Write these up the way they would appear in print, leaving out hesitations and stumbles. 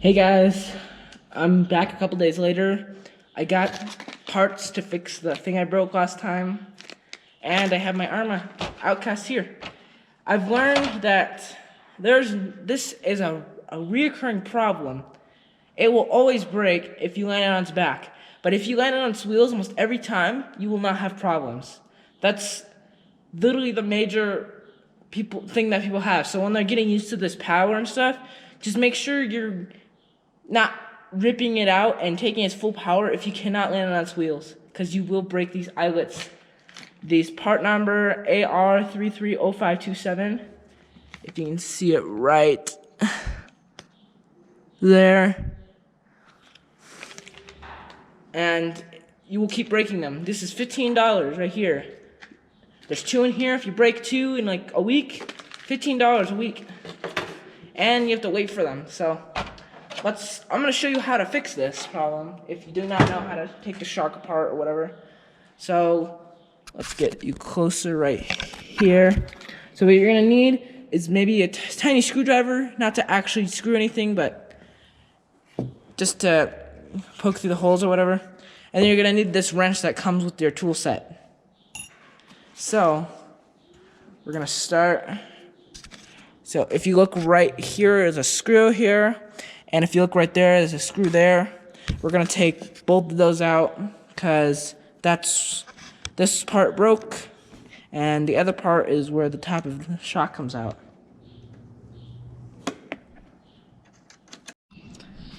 Hey guys, I'm back a couple days later. I got parts to fix the thing I broke last time, and I have my Arrma Outcast here. I've learned that this is a reoccurring problem. It will always break if you land it on its back, but if you land it on its wheels almost every time, you will not have problems. That's literally the major thing that people have. So when they're getting used to this power and stuff, just make sure you're not ripping it out and taking its full power if you cannot land on its wheels, because you will break these eyelets. These part number AR330527, if you can see it right there, and you will keep breaking them. This is $15 right here. There's 2 in here. If you break 2 in like a week, $15 a week, and you have to wait for them. So I'm gonna show you how to fix this problem if you do not know how to take the shock apart or whatever. So let's get you closer right here. So what you're gonna need is maybe a tiny screwdriver, not to actually screw anything, but just to poke through the holes or whatever. And then you're gonna need this wrench that comes with your tool set. So we're gonna start. So if you look right here, there's a screw here. And if you look right there, there's a screw there. We're gonna take both of those out because this part broke, and the other part is where the top of the shock comes out.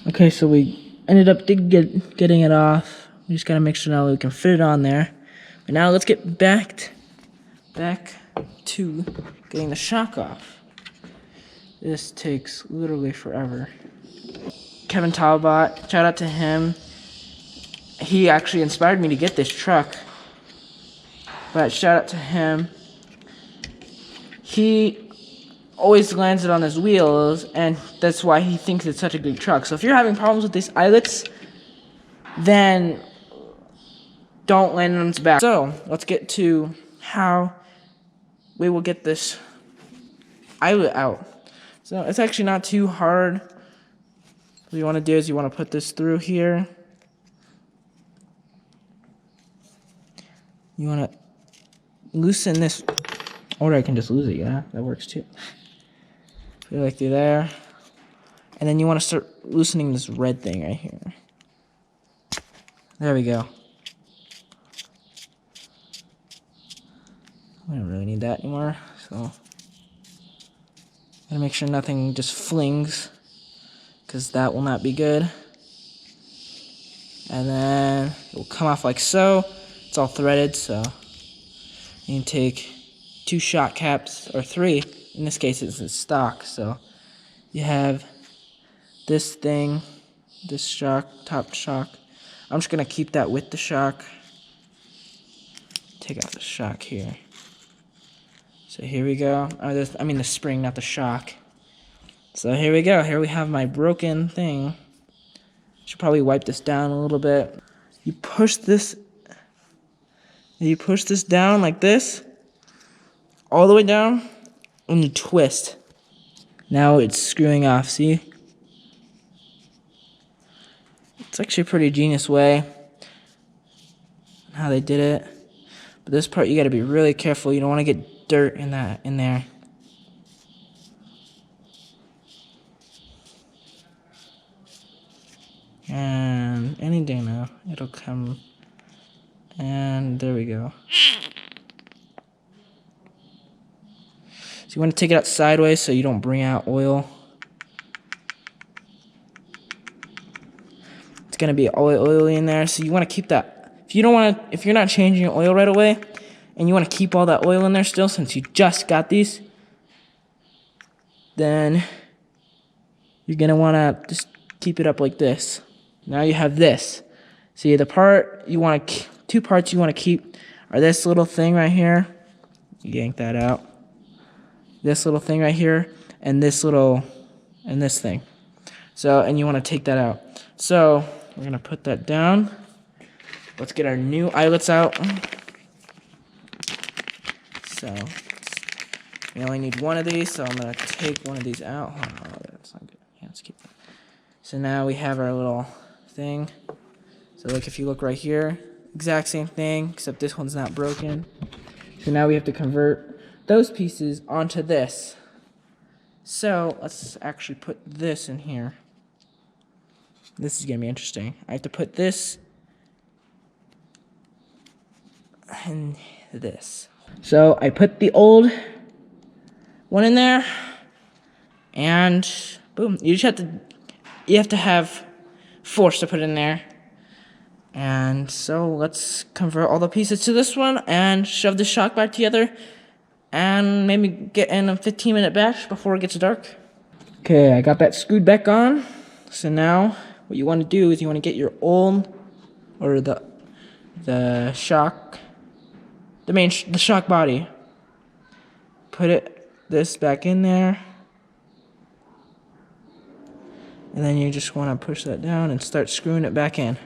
Okay, so we ended up getting it off. We just gotta make sure now we can fit it on there. But now let's get back to getting the shock off. This takes literally forever. Kevin Talbot, shout out to him. He actually inspired me to get this truck. But shout out to him. He always lands it on his wheels, and that's why he thinks it's such a good truck. So if you're having problems with these eyelets, then don't land it on its back. So let's get to how we will get this eyelet out. So it's actually not too hard. What you want to do is you want to put this through here. You want to loosen this, or I can just lose it, yeah, that works too. Put it like through there. And then you want to start loosening this red thing right here. There we go. I don't really need that anymore, so gotta make sure nothing just flings, because that will not be good. And then it will come off like so. It's all threaded, so you can take 2 shock caps, or 3. In this case, it's a stock. So you have this thing, this shock, top shock. I'm just gonna keep that with the shock. Take out the shock here. So here we go. I mean the spring, not the shock. So here we go. Here we have my broken thing. Should probably wipe this down a little bit. You push this down like this, all the way down, and you twist. Now it's screwing off, see? It's actually a pretty genius way how they did it. But this part you gotta be really careful. You don't want to get dirt in there. And any day now, it'll come. And there we go. So you want to take it out sideways so you don't bring out oil. It's gonna be oily in there, so you want to keep that. If you're not changing your oil right away, and you want to keep all that oil in there still, since you just got these, then you're gonna want to just keep it up like this. Now you have this. See, the part you want to, 2 parts you want to keep are this little thing right here. You yank that out. This little thing right here, and this thing. So, and you want to take that out. So we're gonna put that down. Let's get our new eyelets out. So we only need 1 of these, so I'm gonna take 1 of these out. Oh, that's not good. Yeah, let's keep that. So now we have our little thing. So like if you look right here, exact same thing, except this one's not broken. So now we have to convert those pieces onto this. So let's actually put this in here. This is gonna be interesting. I have to put this and this. So I put the old one in there, and boom. You have to have force to put in there. And so let's convert all the pieces to this one and shove the shock back together and maybe get in a 15-minute batch before it gets dark. Okay, I got that screwed back on. So now what you want to do is you want to get your old, or the shock, the shock body. Put this back in there. And then you just want to push that down and start screwing it back in.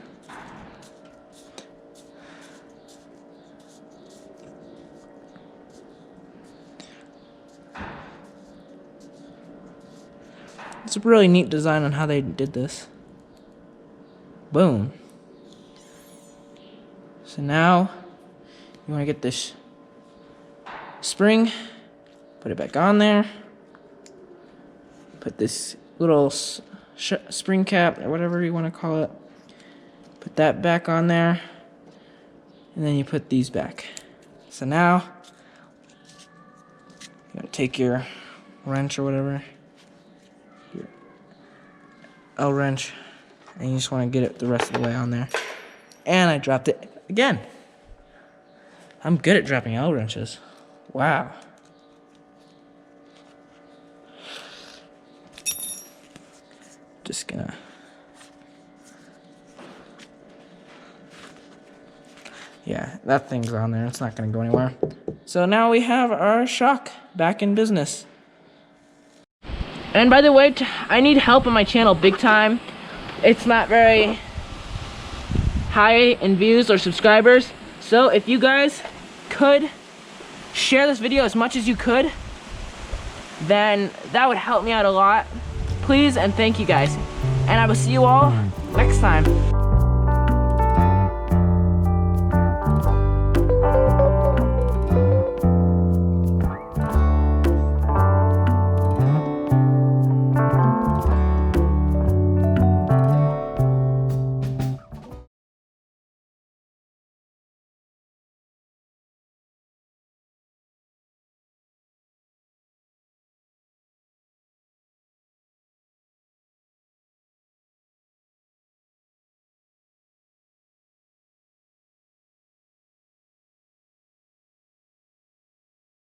It's a really neat design on how they did this. Boom. So now you want to get this spring, put it back on there, put this little spring cap or whatever you want to call it, put that back on there, and then you put these back. So now you gotta take your wrench or whatever, your L wrench, and you just want to get it the rest of the way on there. And I dropped it again. I'm good at dropping L wrenches. Wow. Just gonna. Yeah, that thing's on there. It's not gonna go anywhere. So now we have our shock back in business. And by the way, I need help on my channel big time. It's not very high in views or subscribers. So if you guys could share this video as much as you could, then that would help me out a lot. Please and thank you guys. And I will see you all next time.